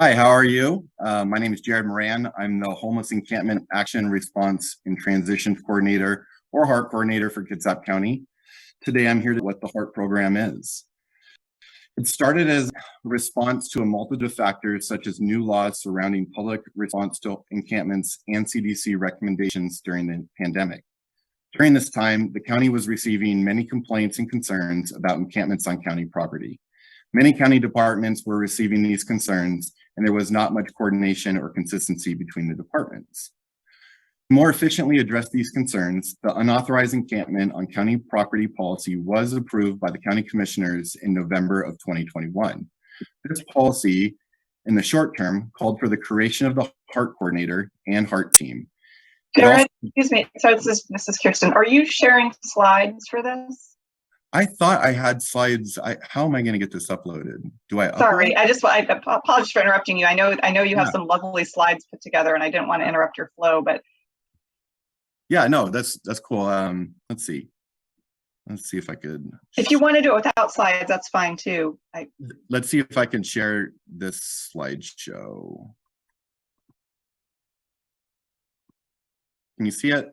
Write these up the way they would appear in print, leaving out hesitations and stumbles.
Hi, how are you? My name is Jared Moran. I'm the Homeless Encampment Action Response and Transition Coordinator, or HART Coordinator for Kitsap County. Today I'm here to what the HART program is. It started as a response to a multitude of factors such as new laws surrounding public response to encampments and CDC recommendations during the pandemic. During this time, the county was receiving many complaints and concerns about encampments on county property. Many county departments were receiving these concerns, and there was not much coordination or consistency between the departments. To more efficiently address these concerns, the unauthorized encampment on county property policy was approved by the county commissioners in November of 2021. This policy, in the short term, called for the creation of the HART coordinator and HART team. Jared, excuse me. So this is Kirsten. Are you sharing slides for this? I thought I had slides. How am I going to get this uploaded? Do I? Sorry, I apologize for interrupting you. I know you have some lovely slides put together, and I didn't want to interrupt your flow, but yeah, no, that's cool. Let's see if I could. If you want to do it without slides, that's fine too. Let's see if I can share this slideshow. Can you see it?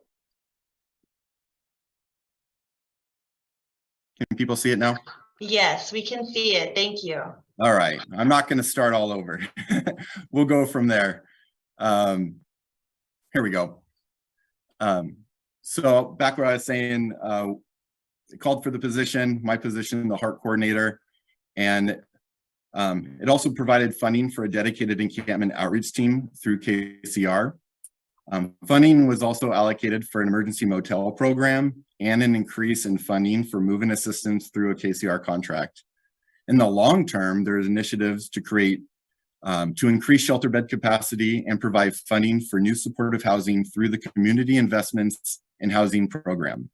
Can people see it now? Yes, we can see it. Thank you. All right. I'm not going to start all over. We'll go from there. Here we go. So back where I was saying, it called for the position, my position, the HART coordinator, and it also provided funding for a dedicated encampment outreach team through KCR. Funding was also allocated for an emergency motel program and an increase in funding for move-in assistance through a KCR contract. In the long term, there's initiatives to create, to increase shelter bed capacity and provide funding for new supportive housing through the Community Investments in Housing program.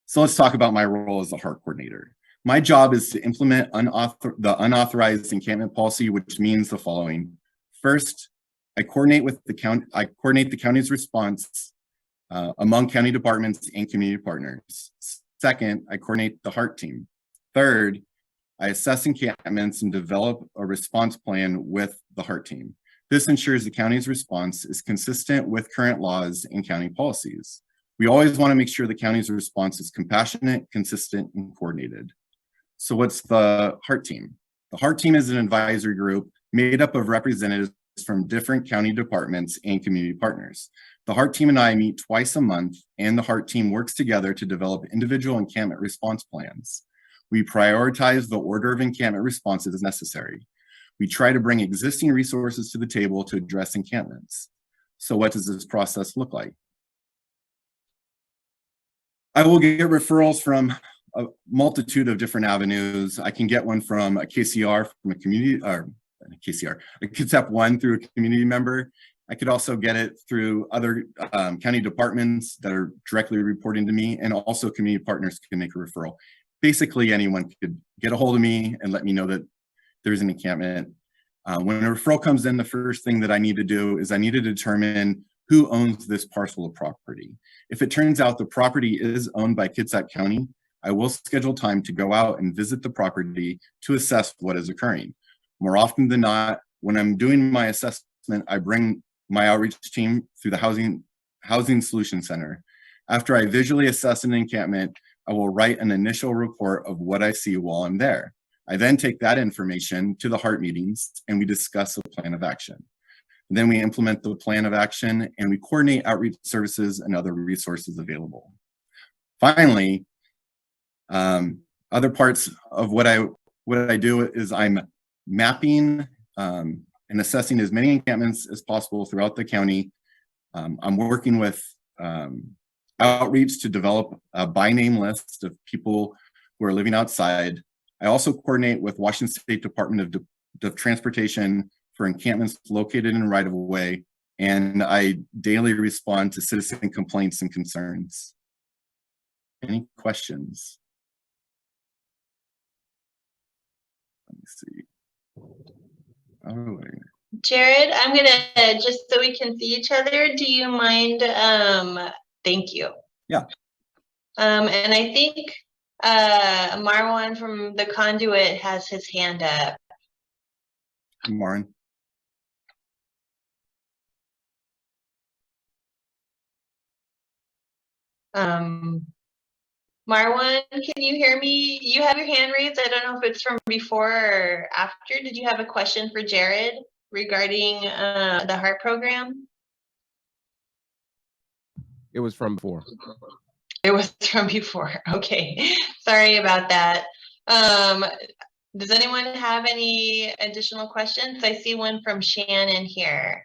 So let's talk about my role as the HART coordinator. My job is to implement the unauthorized encampment policy, which means the following. First, I coordinate the county's response among county departments and community partners. Second, I coordinate the HART team. Third, I assess encampments and develop a response plan with the HART team. This ensures the county's response is consistent with current laws and county policies. We always want to make sure the county's response is compassionate, consistent, and coordinated. So what's the HART team? The HART team is an advisory group made up of representatives from different county departments and community partners. The HART team and I meet twice a month, and the HART team works together to develop individual encampment response plans. We prioritize the order of encampment responses as necessary. We try to bring existing resources to the table to address encampments. So what does this process look like? I will get referrals from a multitude of different avenues. I can get one from a KCR, from a community, or a Kitsap One through a community member. I could also get it through other county departments that are directly reporting to me, and also community partners can make a referral. Basically, anyone could get a hold of me and let me know that there's an encampment. When a referral comes in, the first thing that I need to do is I need to determine who owns this parcel of property. If it turns out the property is owned by Kitsap County, I will schedule time to go out and visit the property to assess what is occurring. More often than not, when I'm doing my assessment, I bring my outreach team through the Housing Solution Center. After I visually assess an encampment, I will write an initial report of what I see while I'm there. I then take that information to the HART meetings and we discuss a plan of action. And then we implement the plan of action and we coordinate outreach services and other resources available. Finally, other parts of what I do is I'm mapping and assessing as many encampments as possible throughout the county. I'm working with outreach to develop a by name list of people who are living outside. I also coordinate with Washington State Department of Transportation for encampments located in right of way, and I daily respond to citizen complaints and concerns. Any questions? Let me see. Oh, Jared, I'm gonna, just so we can see each other, do you mind? Thank you. Yeah. And I think Marwan from the Conduit has his hand up. Warren. Marwan, can you hear me? You have your hand raised. I don't know if it's from before or after. Did you have a question for Jared regarding the HEART program? It was from before. It was from before. Okay. Sorry about that. Does anyone have any additional questions? I see one from Shannon here.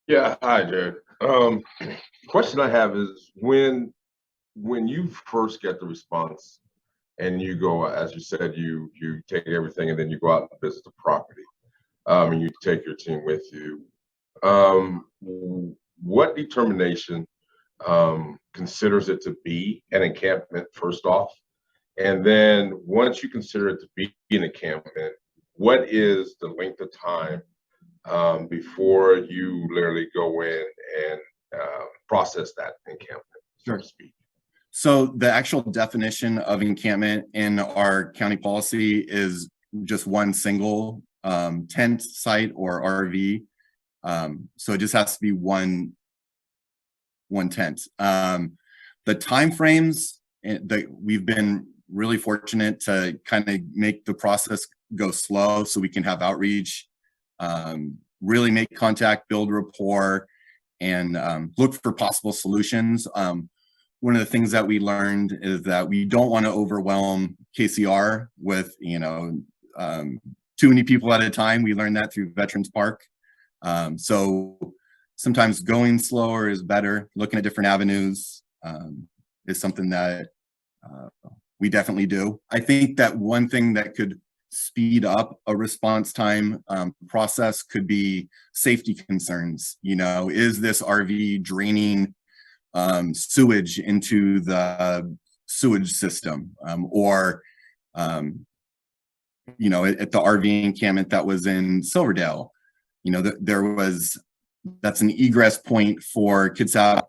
Yeah, hi, Jared. Question I have is when you first get the response and you go, as you said, you take everything and then you go out and visit the property, and you take your team with you. What determination considers it to be an encampment first off? And then once you consider it to be an encampment, what is the length of time before you literally go in and process that encampment, so to speak? So the actual definition of encampment in our county policy is just one single tent site or RV. So it just has to be one tent. The timeframes that we've been really fortunate to kind of make the process go slow so we can have outreach, really make contact, build rapport, and look for possible solutions. One of the things that we learned is that we don't want to overwhelm KCR with, too many people at a time. We learned that through Veterans Park. So sometimes going slower is better. Looking at different avenues is something that we definitely do. I think that one thing that could speed up a response time process could be safety concerns. Is this RV draining sewage into the sewage system, or at the RV encampment that was in Silverdale, that's an egress point for Kitsap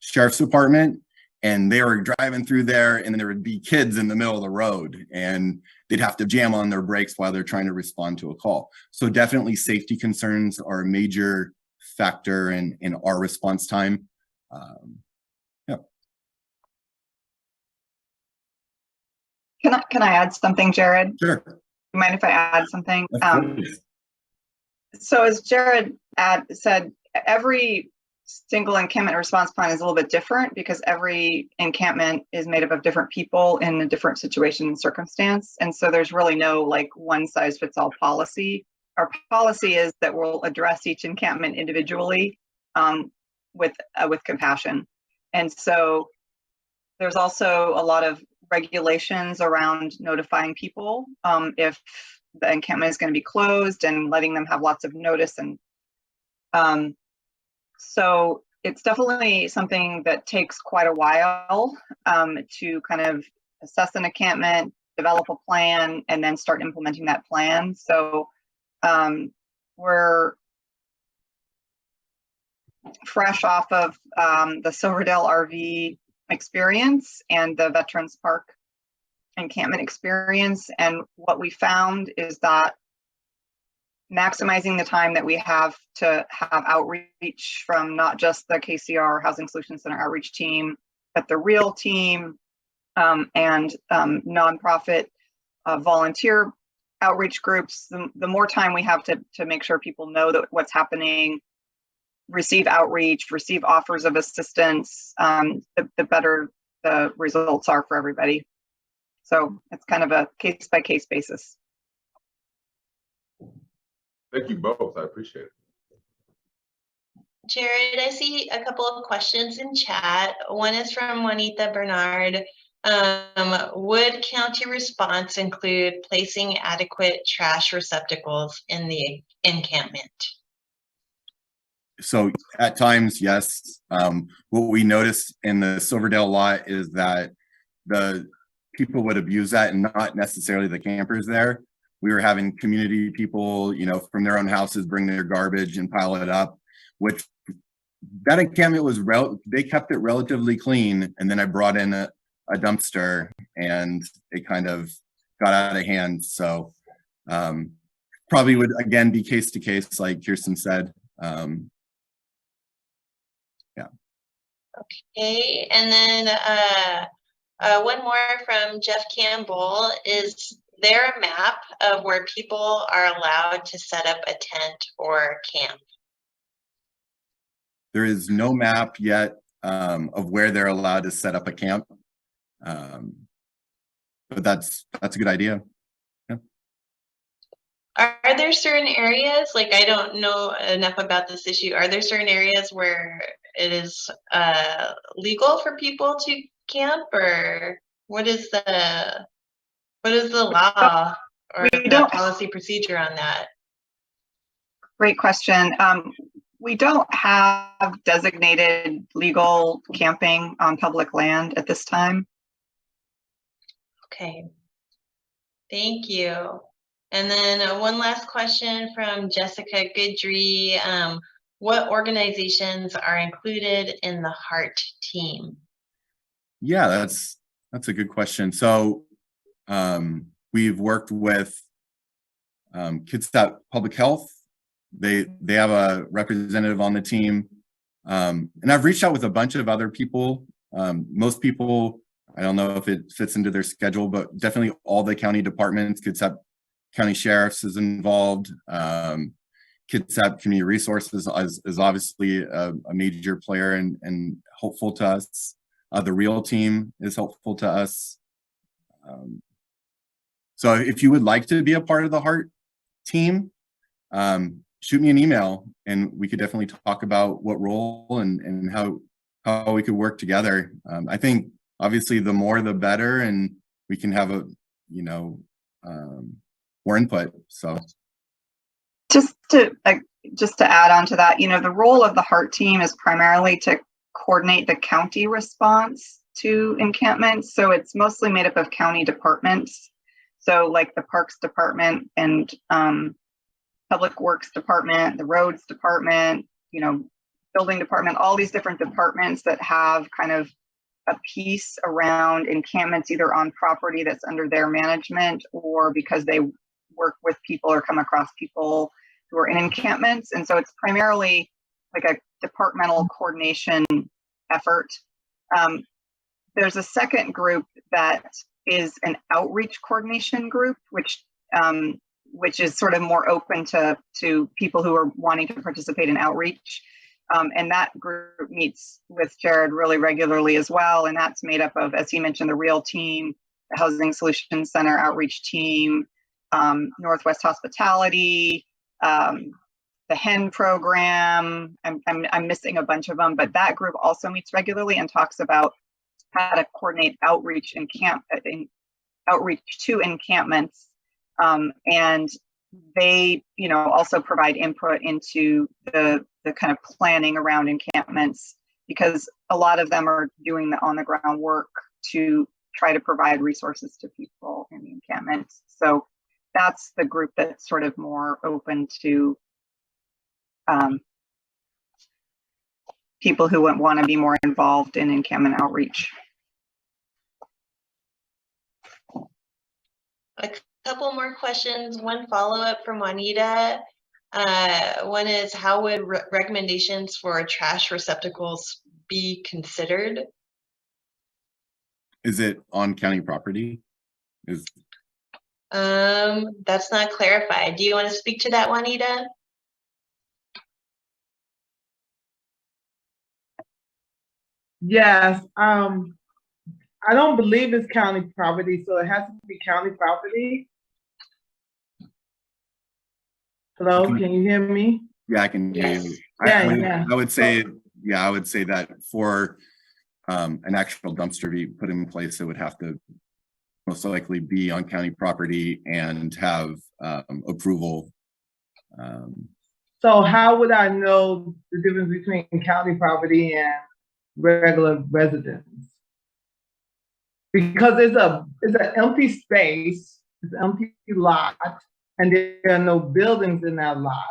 Sheriff's Department, and they were driving through there, and then there would be kids in the middle of the road, and they'd have to jam on their brakes while they're trying to respond to a call. So definitely safety concerns are a major factor in our response time. Can I add something, Jared? Sure. You mind if I add something? Please. So as Jared said, every single encampment response plan is a little bit different because every encampment is made up of different people in a different situation and circumstance. And so there's really no one size fits all policy. Our policy is that we'll address each encampment individually with compassion. And so there's also a lot of regulations around notifying people if the encampment is going to be closed and letting them have lots of notice. And so it's definitely something that takes quite a while to kind of assess an encampment, develop a plan, and then start implementing that plan. So we're fresh off of the Silverdale RV experience and the Veterans Park encampment experience. And what we found is that maximizing the time that we have to have outreach from not just the KCR Housing Solutions Center outreach team, but the real team and nonprofit volunteer outreach groups, the more time we have to make sure people know that what's happening, receive outreach, receive offers of assistance, the better the results are for everybody. So it's kind of a case-by-case basis. Thank you both. I appreciate it. Jared, I see a couple of questions in chat. One is from Juanita Bernard. Would county response include placing adequate trash receptacles in the encampment? So at times, yes. What we noticed in the Silverdale lot is that the people would abuse that and not necessarily the campers there. We were having community people, from their own houses bring their garbage and pile it up, which that encampment was, they kept it relatively clean. And then I brought in a dumpster and it kind of got out of hand. So probably would again be case to case, like Kirsten said. Okay, and then one more from Jeff Campbell. Is there a map of where people are allowed to set up a tent or camp? There is no map yet of where they're allowed to set up a camp. But that's a good idea. Yeah. Are there certain areas, like I don't know enough about this issue, are there certain areas where it is legal for people to camp, or what is the law or the policy procedure on that? Great question. We don't have designated legal camping on public land at this time. Okay, thank you. And then one last question from Jessica Goodry. What organizations are included in the HEART team? Yeah, that's a good question. So we've worked with Kids That Public Health. They have a representative on the team. And I've reached out with a bunch of other people. Most people, I don't know if it fits into their schedule, but definitely all the county departments. Kitsap County Sheriff's is involved. Kitsap Community Resources is obviously a major player and helpful to us. The REAL team is helpful to us. So if you would like to be a part of the HEART team, shoot me an email and we could definitely talk about what role and how we could work together. I think obviously the more the better, and we can have more input. So just to add on to that, the role of the HEART team is primarily to coordinate the county response to encampments. So it's mostly made up of county departments. So like the Parks Department and Public Works Department, the Roads Department, Building Department, all these different departments that have kind of a piece around encampments, either on property that's under their management or because they work with people or come across people who are in encampments. And so it's primarily like a departmental coordination effort. There's a second group that is an outreach coordination group, which is sort of more open to people who are wanting to participate in outreach. And that group meets with Jared really regularly as well. And that's made up of, as he mentioned, the REAL team, the Housing Solutions Center outreach team, Northwest Hospitality, the HEN program. I'm missing a bunch of them, but that group also meets regularly and talks about how to coordinate outreach to encampments. And they, also provide input into the kind of planning around encampments, because a lot of them are doing the on-the-ground work to try to provide resources to people in the encampments. So that's the group that's sort of more open to people who want to be more involved in encampment outreach. A couple more questions. One follow-up from Juanita. One is, how would recommendations for trash receptacles be considered? is it on county property? That's not clarified. Do you want to speak to that, Juanita? Yes. I don't believe it's county property, so it has to be county property. Hello, can you hear me? Yeah, I can hear you. Yeah. I would say that for an actual dumpster to be put in place, it would have to most likely be on county property and have approval. So how would I know the difference between county property and regular residence? Because it's an empty space, it's an empty lot, and there are no buildings in that lot.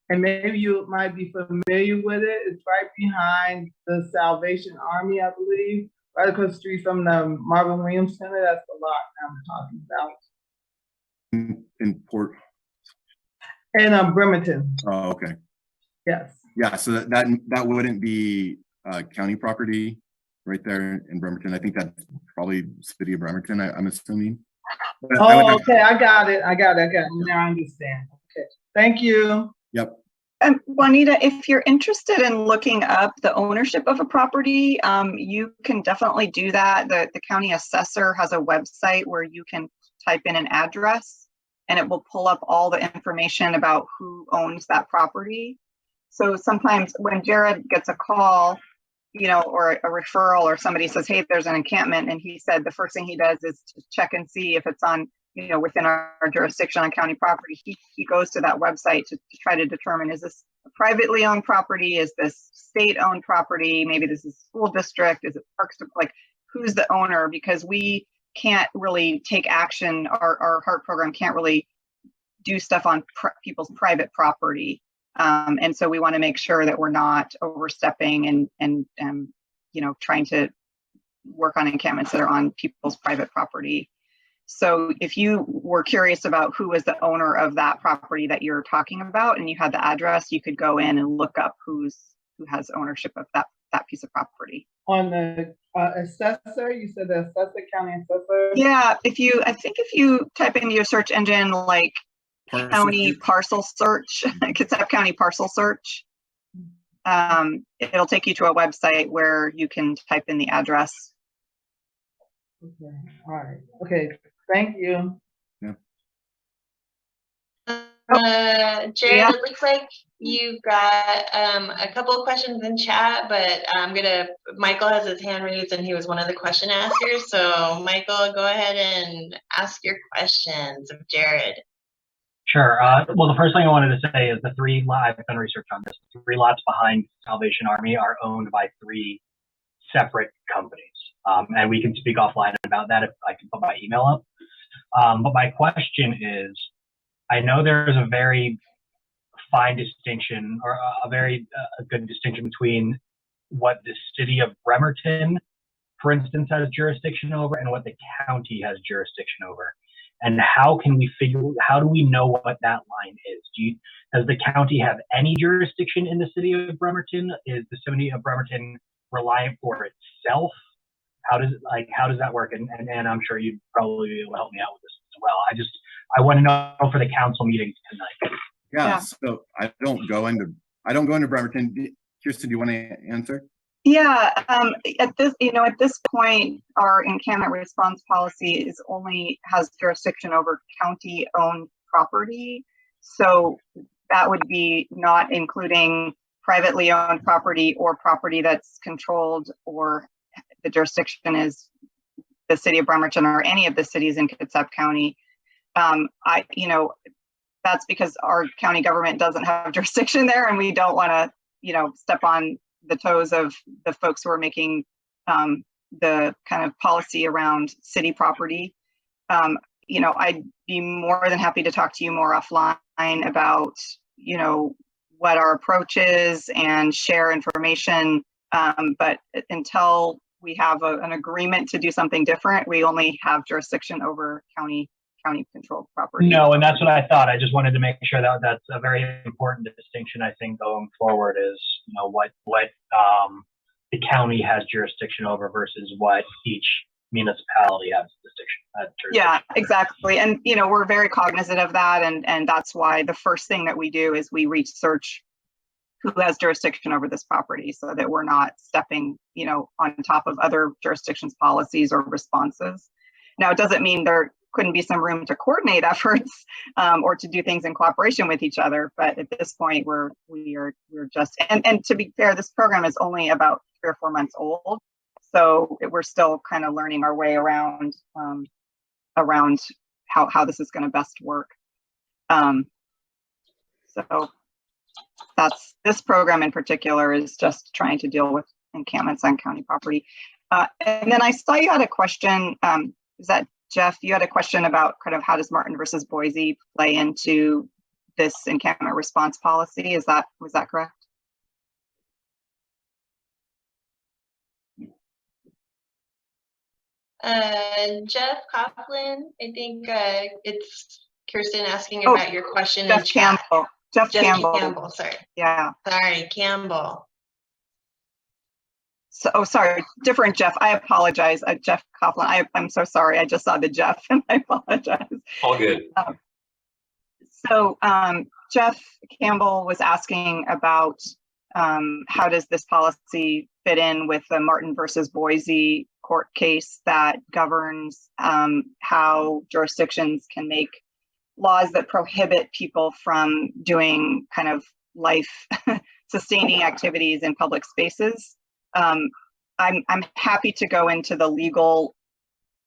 And maybe you might be familiar with it. It's right behind the Salvation Army, I believe, right across the street from the Marvin Williams Center. That's the lot I'm talking about. In Port, In Bremerton, Oh, okay. yes. Yeah, so that wouldn't be county property right there in Bremerton. I think that's probably city of Bremerton, I'm assuming. But I would Oh, have- okay, I got it. Now I understand. Okay, thank you. Yep. And Juanita, if you're interested in looking up the ownership of a property, you can definitely do that. The county assessor has a website where you can type in an address and it will pull up all the information about who owns that property. So sometimes when Jared gets a call, or a referral, or somebody says, hey, there's an encampment, and he said the first thing he does is to check and see if it's on, within our jurisdiction on county property. He goes to that website to try to determine, is this a privately owned property? Is this state-owned property? Maybe this is school district? Is it parks? Like, who's the owner? Because we can't really take action. Our HEART program can't really do stuff on people's private property. And so we want to make sure that we're not overstepping and trying to work on encampments that are on people's private property. So if you were curious about who is the owner of that property that you're talking about and you had the address, you could go in and look up who has ownership of that piece of property. On the assessor, you said the assessor, county assessor? Yeah, if you type into your search engine like county parcel search, Kitsap County parcel search, it'll take you to a website where you can type in the address. Okay, all right. Okay, thank you. Jared, Yeah. it looks like you've got a couple of questions in chat, but Michael has his hand raised and he was one of the question askers. So Michael, go ahead and ask your questions of Jared. Sure. Well, the first thing I wanted to say is I've done research on this. The 3 lots behind Salvation Army are owned by 3 separate companies. And we can speak offline about that if I can put my email up. But my question is, I know there's a very fine distinction, or a good distinction between what the city of Bremerton, for instance, has jurisdiction over and what the county has jurisdiction over. And how do we know what that line is? Does the county have any jurisdiction in the city of Bremerton? Is the city of Bremerton reliant for itself? How does that work? And I'm sure you'd probably be able to help me out with this as well. I want to know for the council meetings tonight. Yeah. So I don't go into Bremerton. Kirsten, do you want to answer? Yeah, at this point, our encampment response policy has jurisdiction over county-owned property. So that would be not including privately owned property or property that's controlled or the jurisdiction is the city of Bremerton or any of the cities in Kitsap County. That's because our county government doesn't have jurisdiction there, and we don't want to, step on the toes of the folks who are making the kind of policy around city property. I'd be more than happy to talk to you more offline about, what our approach is and share information. But until we have an agreement to do something different, we only have jurisdiction over county controlled property. No, and that's what I thought. I just wanted to make sure that that's a very important distinction, I think, going forward is, what the county has jurisdiction over versus what each municipality has jurisdiction. Yeah, exactly. And, we're very cognizant of that. And that's why the first thing that we do is we research who has jurisdiction over this property so that we're not stepping, on top of other jurisdictions' policies or responses. Now, it doesn't mean there couldn't be some room to coordinate efforts or to do things in cooperation with each other. But at this point, we're just, and to be fair, this program is only about 3 or 4 months old. So we're still kind of learning our way around how this is going to best work. So this program in particular is just trying to deal with encampments on county property. And then I saw you had a question. Is that Jeff? You had a question about kind of how does Martin versus Boise play into this encampment response policy? Was that correct? Jeff Coughlin, I think it's Kirsten asking Oh, about your question in Jeff chat. Campbell. Jeff Campbell. Campbell, sorry. Yeah. Sorry, Campbell. So, oh, sorry, different Jeff. I apologize. Jeff Coughlin. I'm so sorry. I just saw the Jeff and I apologize. All good. Jeff Campbell was asking about how does this policy fit in with the Martin versus Boise court case that governs how jurisdictions can make laws that prohibit people from doing kind of life sustaining activities in public spaces. I'm happy to go into the legal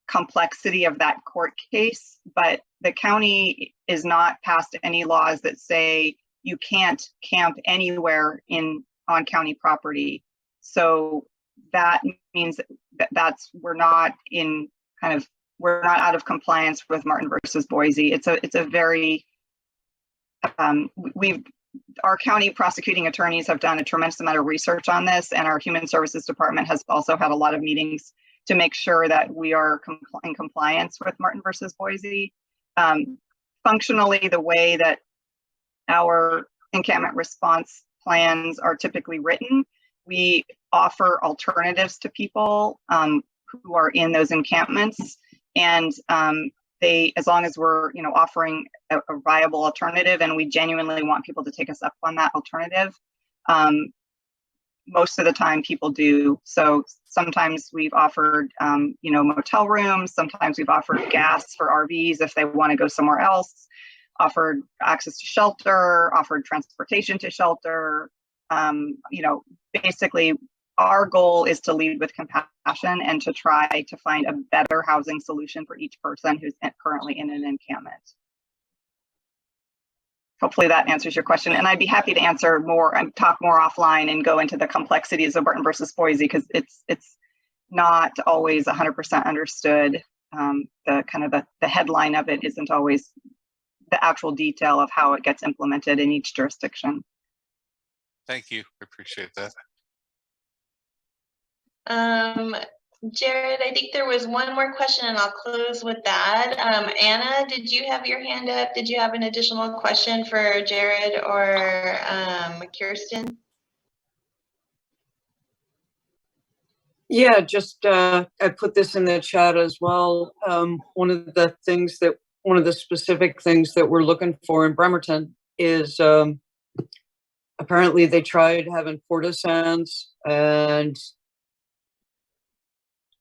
complexity of that court case, but the county is not passed any laws that say you can't camp anywhere on county property. So that means that we're not out of compliance with Martin versus Boise. It's a very our county prosecuting attorneys have done a tremendous amount of research on this, and our Human Services Department has also had a lot of meetings to make sure that we are in compliance with Martin versus Boise. Functionally, the way that our encampment response plans are typically written, we offer alternatives to people who are in those encampments, and as long as we're offering a viable alternative, and we genuinely want people to take us up on that alternative, most of the time people do. So sometimes we've offered motel rooms, sometimes we've offered gas for RVs if they want to go somewhere else, offered access to shelter, offered transportation to shelter. Basically our goal is to lead with compassion and to try to find a better housing solution for each person who's currently in an encampment. Hopefully that answers your question. And I'd be happy to answer more and talk more offline and go into the complexities of Martin versus Boise, because it's not always 100% understood. The headline of it isn't always the actual detail of how it gets implemented in each jurisdiction. Thank you. I appreciate that. Jared, I think there was one more question and I'll close with that. Anna, did you have your hand up? Did you have an additional question for Jared or Kirsten? Yeah, just I put this in the chat as well. One of the specific things that we're looking for in Bremerton is apparently they tried having porta-sands, and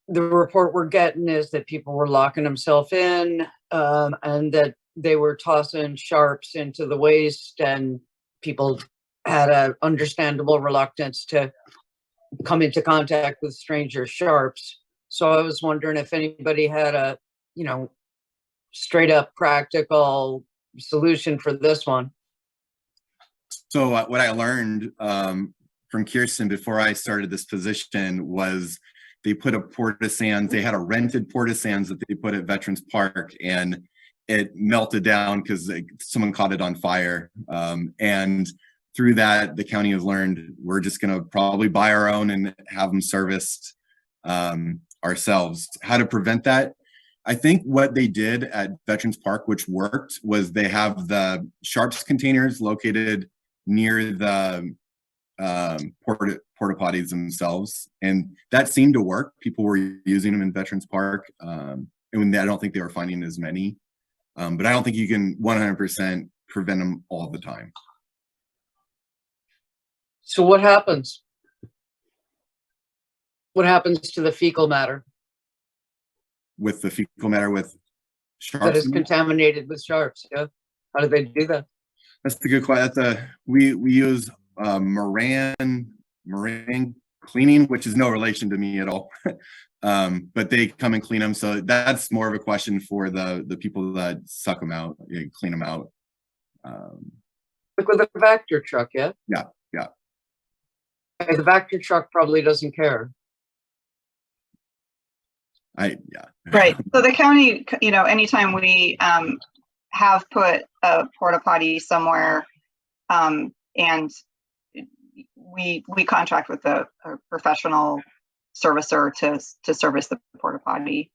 the report we're getting is that people were locking themselves in, and that they were tossing sharps into the waste, and people had an understandable reluctance to come into contact with stranger sharps. So I was wondering if anybody had a, straight up practical solution for this one. So what I learned from Kirsten before I started this position was they put a porta-sands, they had a rented porta-sands that they put at Veterans Park, and it melted down because someone caught it on fire. And through that, the county has learned we're just gonna probably buy our own and have them serviced ourselves. How to prevent that? I think what they did at Veterans Park, which worked, was they have the sharps containers located near the porta potties themselves, and that seemed to work. People were using them in Veterans Park, and I don't think they were finding as many, but I don't think you can 100% prevent them all the time. So what happens? What happens to the fecal matter? With the fecal matter with sharps? That is contaminated with sharps, yeah? How do they do that? That's a good question. We use meringue cleaning, which is no relation to me at all. But they come and clean them. So that's more of a question for the people that suck them out, clean them out. Like with a Vector truck, yeah? Yeah. The Vector truck probably doesn't care. Right. So the county, anytime we have put a porta potty somewhere, and we contract with a professional servicer to service the porta potty.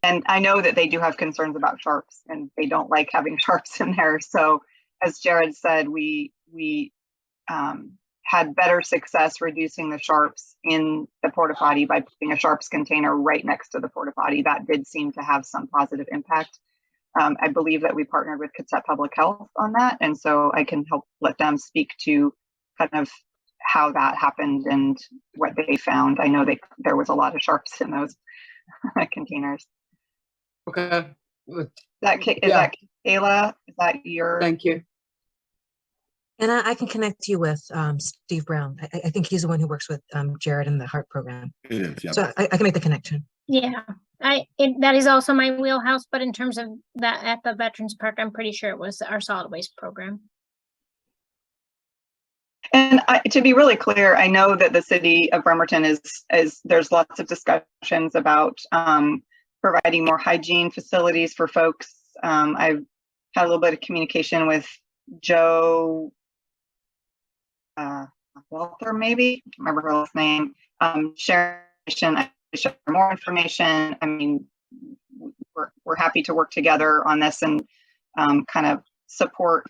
And I know that they do have concerns about sharps, and they don't like having sharps in there. So as Jared said, we had better success reducing the sharps in the porta potty by putting a sharps container right next to the porta potty. That did seem to have some positive impact. I believe that we partnered with Kitsap Public Health on that, and so I can help let them speak to kind of how that happened and what they found. I know there was a lot of sharps in those containers. Okay. Is that Yeah. Kayla? Is that your? Thank you. And I can connect you with Steve Brown. I think he's the one who works with Jared in the HEART program. It is, yeah. So I can make the connection. Yeah, that is also my wheelhouse, but in terms of that at the Veterans Park, I'm pretty sure it was our solid waste program. And to be really clear, I know that the city of Bremerton is there's lots of discussions about providing more hygiene facilities for folks. I've had a little bit of communication with Joe Walter, maybe, I can't remember her last name, share more information. I mean, we're happy to work together on this and kind of support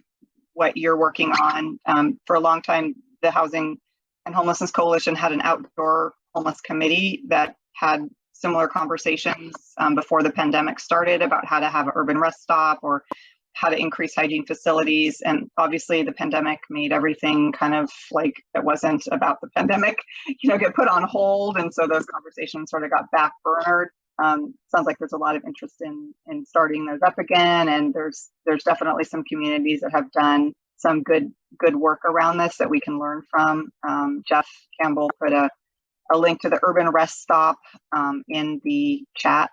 what you're working on. For a long time, the Housing and Homelessness Coalition had an outdoor homeless committee that had similar conversations before the pandemic started about how to have an urban rest stop or how to increase hygiene facilities. And obviously the pandemic made everything kind of like it wasn't about the pandemic, get put on hold. And so those conversations sort of got backburnered. Sounds like there's a lot of interest in starting those up again. And there's definitely some communities that have done some good work around this that we can learn from. Jeff Campbell put a link to the urban rest stop in the chat.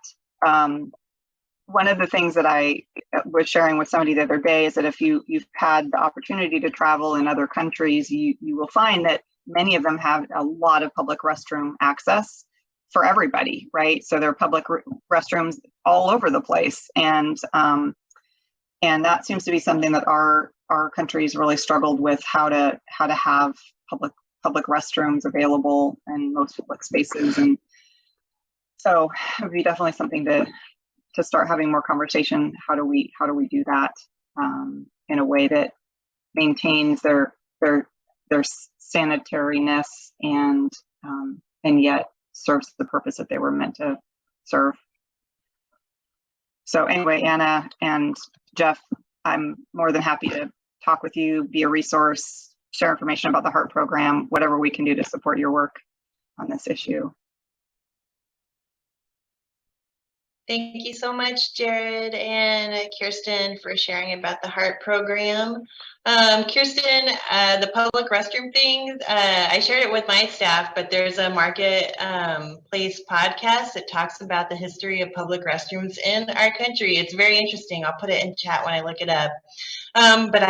One of the things that I was sharing with somebody the other day is that if you've had the opportunity to travel in other countries, you will find that many of them have a lot of public restroom access for everybody, right? So there are public restrooms all over the place, and that seems to be something that our country's really struggled with, how to have public restrooms available in most public spaces, and so it would be definitely something to start having more conversation. How do we do that in a way that maintains their sanitariness and yet serves the purpose that they were meant to serve. So anyway, Anna and Jeff, I'm more than happy to talk with you, be a resource, share information about the HEART program, whatever we can do to support your work on this issue. Thank you so much, Jared and Kirsten, for sharing about the HEART program. Kirsten, the public restroom thing, I shared it with my staff, but there's a Marketplace podcast that talks about the history of public restrooms in our country. It's very interesting. I'll put it in chat when I look it up. But I